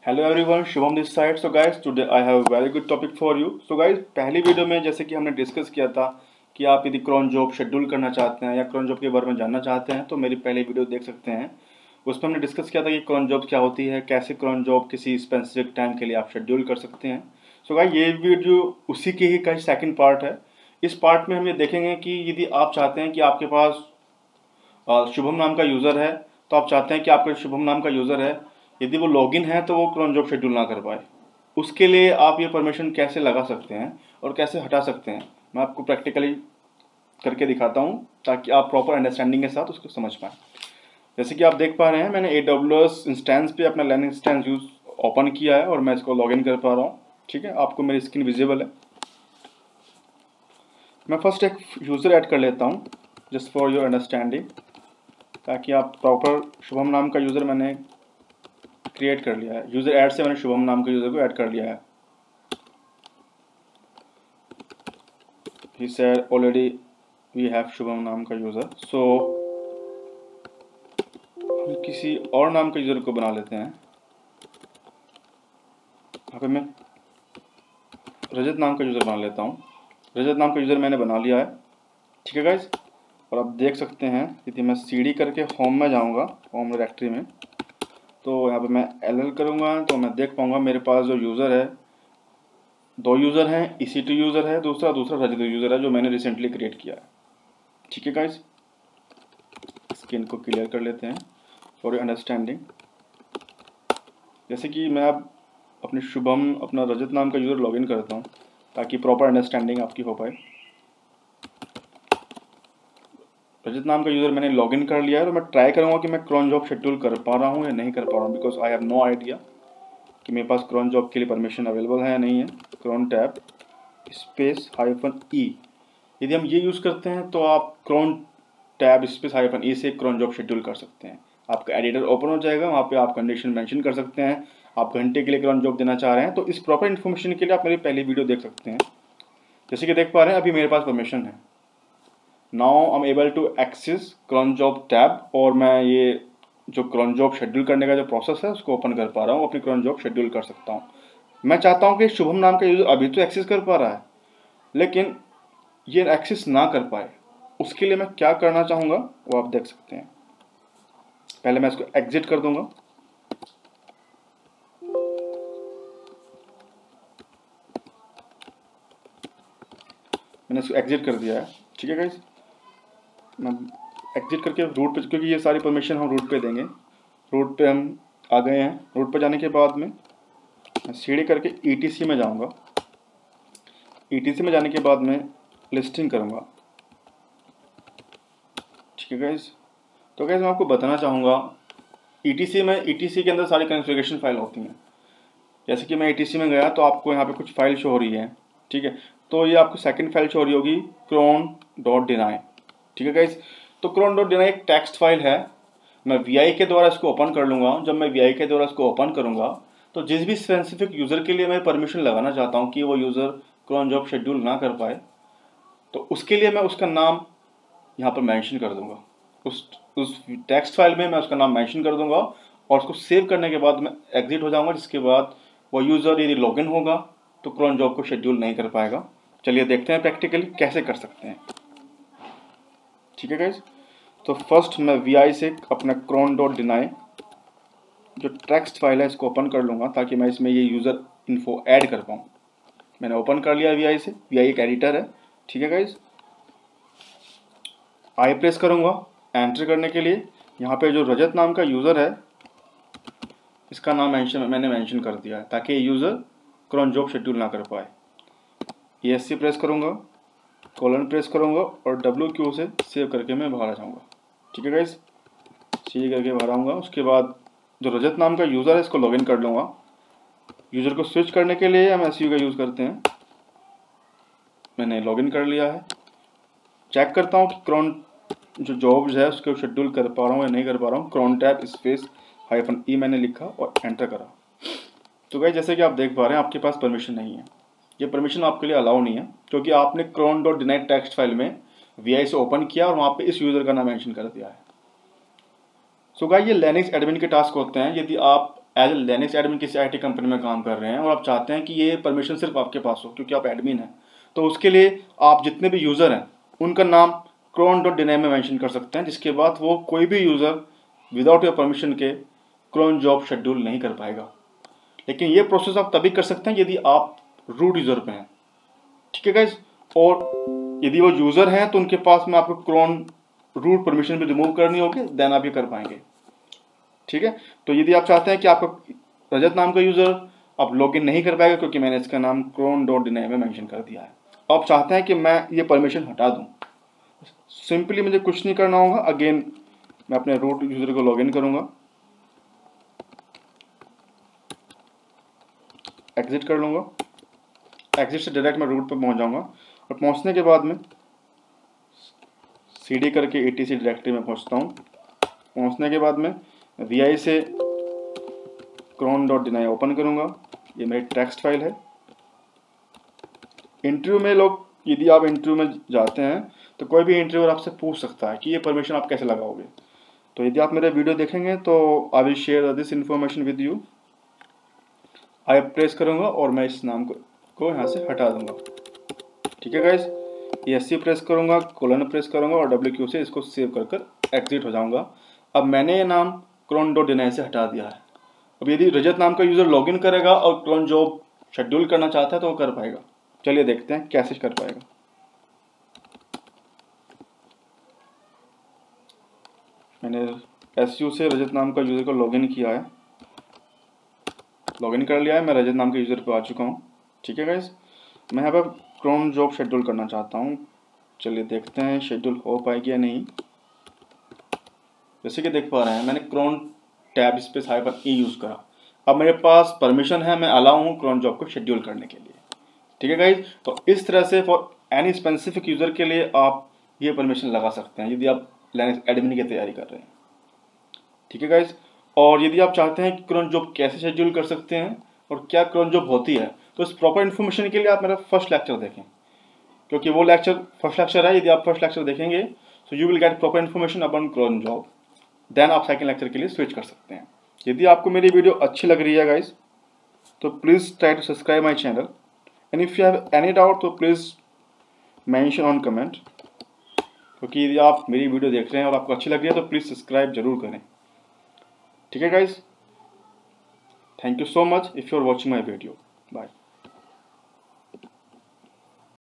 Hello everyone, Shubham this side. So guys, today I have a very good topic for you. So guys, पहली video में जैसे कि हमने discuss किया था कि आप यदि क्रॉन जॉब शेड्यूल करना चाहते हैं या क्रॉन जॉब के बारे में जानना चाहते हैं तो मेरी पहली वीडियो देख सकते हैं। उसमें हमने डिस्कस किया था कि क्रॉन जॉब क्या होती है, कैसे क्रॉन जॉब किसी स्पेसिफिक टाइम के लिए आप शेड्यूल कर सकते हैं। सो गाइस, ये वीडियो उसी की ही का सेकेंड पार्ट है। इस पार्ट में हम ये देखेंगे कि यदि आप चाहते हैं कि आपके पास शुभम नाम का यूज़र है, तो आप चाहते हैं कि आपका शुभम नाम का यूज़र है, यदि वो लॉगिन है तो वो क्रॉन जॉब शेड्यूल ना कर पाए। उसके लिए आप ये परमिशन कैसे लगा सकते हैं और कैसे हटा सकते हैं, मैं आपको प्रैक्टिकली करके दिखाता हूँ ताकि आप प्रॉपर अंडरस्टैंडिंग के साथ उसको समझ पाएँ। जैसे कि आप देख पा रहे हैं, मैंने AWS इंस्टेंस पे अपना लैन इंस्टेंस यूज ओपन किया है और मैं इसको लॉगिन कर पा रहा हूँ। ठीक है, आपको मेरी स्क्रीन विजिबल है। मैं फर्स्ट एक यूज़र ऐड कर लेता हूँ जस्ट फॉर योर अंडरस्टैंडिंग, ताकि आप प्रॉपर शुभम नाम का यूज़र मैंने क्रिएट कर लिया है। यूज़र ऐड से मैंने शुभम नाम के यूज़र को ऐड कर लिया है। He said already we have Shubham नाम का यूज़र, सो हम किसी और नाम के यूज़र को बना लेते हैं। यहाँ पे मैं रजत नाम का यूज़र बना लेता हूँ। रजत नाम का यूज़र मैंने बना लिया है। ठीक है गाइज, और आप देख सकते हैं यदि मैं CD करके होम में जाऊँगा, होम डायरेक्टरी में, तो यहाँ पे मैं LL करूँगा तो मैं देख पाऊँगा मेरे पास जो यूज़र है, दो यूज़र हैं। EC2 यूज़र है, दूसरा रजत यूज़र है जो मैंने रिसेंटली क्रिएट किया है। ठीक है गाइज, स्क्रीन को क्लियर कर लेते हैं फॉर योर अंडरस्टैंडिंग। जैसे कि मैं अब अपने शुभम अपना रजत नाम का यूज़र लॉगिन करता हूँ ताकि प्रॉपर अंडरस्टैंडिंग आपकी हो पाए। रजत नाम का यूज़र मैंने लॉगिन कर लिया है और मैं ट्राई करूँगा कि मैं क्रॉन जॉब शेड्यूल कर पा रहा हूँ या नहीं कर पा रहा हूँ, because I have no idea कि मेरे पास क्रॉन जॉब के लिए परमिशन अवेलेबल है या नहीं है। क्रॉन टैब -E, यदि हम ये यूज़ करते हैं तो आप क्रॉन टैब -E से क्रॉन जॉब शेड्यूल कर सकते हैं। आपका एडिटर ओपन हो जाएगा, वहाँ पे आप कंडीशन मेंशन कर सकते हैं, आप घंटे के लिए क्रॉन जॉब देना चाह रहे हैं। तो इस प्रॉपर इन्फॉर्मेशन के लिए आप मेरी पहली वीडियो देख सकते हैं। जैसे कि देख पा रहे हैं अभी मेरे पास परमिशन है। Now I am able to access cron job tab, और मैं ये जो क्रॉन जॉब शेड्यूल करने का जो प्रोसेस है उसको ओपन कर पा रहा हूँ, अपनी क्रॉन जॉब शेड्यूल कर सकता हूँ। मैं चाहता हूँ कि शुभम नाम का यूज़र अभी तो एक्सेस कर पा रहा है लेकिन ये एक्सेस ना कर पाए, उसके लिए मैं क्या करना चाहूँगा वो आप देख सकते हैं। पहले मैं इसको एग्जिट कर दूंगा। मैंने इसको एग्जिट कर दिया है। ठीक है गाइस, मैं एग्जिट करके रूट पे, क्योंकि ये सारी परमिशन हम रूट पे देंगे, रूट पे हम आ गए हैं। रूट पे जाने के बाद में मैं सीढ़ी करके ETC में जाऊंगा। ETC में जाने के बाद में लिस्टिंग करूंगा। ठीक है गाइस, तो गाइस मैं आपको बताना चाहूँगा ETC के अंदर सारी कॉन्फ़िगरेशन फाइल होती हैं। जैसे कि मैं ETC में गया तो आपको यहाँ पे कुछ फाइल शो हो रही है। ठीक है, तो ये आपको सेकंड फाइल शो हो रही होगी cron.deny। ठीक है गाइस, तो cron.deny एक टेक्स्ट फाइल है। मैं VI के द्वारा इसको ओपन कर लूँगा। जब मैं VI के द्वारा इसको ओपन करूँगा तो जिस भी स्पेसिफिक यूज़र के लिए मैं परमिशन लगाना चाहता हूँ कि वो यूज़र क्रॉन जॉब शेड्यूल ना कर पाए, तो उसके लिए मैं उसका नाम यहाँ पर मेंशन कर दूँगा। उस टेक्स्ट फाइल में मैं उसका नाम मेंशन कर दूँगा और उसको सेव करने के बाद मैं एग्जिट हो जाऊँगा, जिसके बाद वो यूज़र यदि लॉगिन होगा तो क्रॉन जॉब को शेड्यूल नहीं कर पाएगा। चलिए देखते हैं प्रैक्टिकली कैसे कर सकते हैं। ठीक है गाइज, तो फर्स्ट मैं VI से अपना cron.deny जो टेक्स्ट फाइल है इसको ओपन कर लूँगा ताकि मैं इसमें ये यूज़र इन्फो ऐड कर पाऊँ। मैंने ओपन कर लिया VI से। VI एक एडिटर है। ठीक है गाइज, आई प्रेस करूँगा एंटर करने के लिए। यहाँ पे जो रजत नाम का यूज़र है इसका नाम मैंने मेंशन कर दिया है ताकि ये यूज़र क्रॉन जॉब शेड्यूल ना कर पाए। ESC प्रेस करूँगा, कोलन प्रेस करूँगा और WQ से सेव करके मैं बाहर आ जाऊँगा। ठीक है गाइस, सेव करके बाहर आऊँगा। उसके बाद जो रजत नाम का यूज़र है इसको लॉगिन कर लूँगा। यूज़र को स्विच करने के लिए हम SU का यूज़ करते हैं। मैंने लॉगिन कर लिया है। चेक करता हूँ कि क्रॉन जो जॉब्स है उसको शेड्यूल कर पा रहा हूँ या नहीं कर पा रहा हूँ। क्रॉन टैब -E मैंने लिखा और एंटर करा। तो गाइस जैसे कि आप देख पा रहे हैं आपके पास परमिशन नहीं है। ये परमिशन आपके लिए अलाउ नहीं है क्योंकि आपने cron.deny टेक्स्ट फाइल में VI से ओपन किया और वहाँ पे इस यूज़र का नाम मेंशन कर दिया है। सो गाइस ये लिनक्स एडमिन के टास्क होते हैं। यदि आप एज ए लिनक्स एडमिन किसी आईटी कंपनी में काम कर रहे हैं और आप चाहते हैं कि ये परमिशन सिर्फ आपके पास हो क्योंकि आप एडमिन हैं, तो उसके लिए आप जितने भी यूज़र हैं उनका नाम cron.deny में मेंशन कर सकते हैं, जिसके बाद वो कोई भी यूज़र विदाउट योर परमिशन के cron जॉब शेड्यूल नहीं कर पाएगा। लेकिन ये प्रोसेस आप तभी कर सकते हैं यदि आप रूट यूज़र पे हैं, ठीक है गाइज। और यदि वो यूज़र हैं तो उनके पास में आपको cron रूट परमिशन भी रिमूव करनी होगी, देन आप ये कर पाएंगे, ठीक है। तो यदि आप चाहते हैं कि आपका रजत नाम का यूज़र आप लॉगिन नहीं कर पाएगा क्योंकि मैंने इसका नाम cron.deny में मेंशन कर दिया है, आप चाहते हैं कि मैं ये परमिशन हटा दूं, सिंपली मुझे कुछ नहीं करना होगा। अगेन मैं अपने रूट यूज़र को लॉगिन करूंगा, एग्जिट कर लूँगा, एग्जिट से डायरेक्ट मैं रूट पर पहुंच जाऊंगा और पहुंचने के बाद में cd करके etc डायरेक्टरी में पहुंचता हूं। पहुंचने के बाद में vi से cron.deny ओपन करूंगा, ये मेरी टेक्स्ट फाइल है। इंटरव्यू में लोग, यदि आप इंटरव्यू में जाते हैं तो कोई भी इंटरव्यूअर आपसे पूछ सकता है कि ये परमिशन आप कैसे लगाओगे। तो यदि आप मेरा वीडियो देखेंगे तो I will share this information with you. I press करूंगा और मैं इस नाम को यहाँ से हटा दूंगा, ठीक है गाइज। ESC प्रेस करूंगा, कोलन प्रेस करूंगा और WQ से इसको सेव कर एग्जिट हो जाऊंगा। अब मैंने ये नाम cron.deny से हटा दिया है। अब यदि रजत नाम का यूज़र लॉगिन करेगा और cron जॉब शेड्यूल करना चाहता है तो वो कर पाएगा। चलिए देखते हैं कैसे कर पाएगा। मैंने SU से रजत नाम का यूज़र को लॉगिन किया है, लॉगिन कर लिया है, मैं रजत नाम के यूज़र पे आ चुका हूँ, ठीक है गाइज। मैं यहाँ पर cron जॉब शेड्यूल करना चाहता हूँ, चलिए देखते हैं शेड्यूल हो पाएगी या नहीं। जैसे कि देख पा रहे हैं मैंने cron tab space -e use करा। अब मेरे पास परमिशन है, मैं अलाउ हूँ cron जॉब को शेड्यूल करने के लिए, ठीक है गाइज। तो इस तरह से फॉर एनी स्पेसिफिक यूज़र के लिए आप ये परमिशन लगा सकते हैं यदि आप लिनक्स एडमिन की तैयारी कर रहे हैं, ठीक है गाइज। और यदि आप चाहते हैं कि cron जॉब कैसे शेड्यूल कर सकते हैं और क्या cron जॉब होती है, तो इस प्रॉपर इन्फॉर्मेशन के लिए आप मेरा फर्स्ट लेक्चर देखें, क्योंकि वो लेक्चर फर्स्ट लेक्चर है। यदि आप फर्स्ट लेक्चर देखेंगे तो you will get proper information about cron job, then आप सेकंड लेक्चर के लिए स्विच कर सकते हैं। यदि आपको मेरी वीडियो अच्छी लग रही है गाइज तो please try to subscribe my channel, and if you have any doubt तो प्लीज़ मेंशन ऑन कमेंट, क्योंकि यदि आप मेरी वीडियो देख रहे हैं और आपको अच्छी लग रही है तो प्लीज़ सब्सक्राइब जरूर करें, ठीक है guys. Thank you so much if you are watching my video, bye.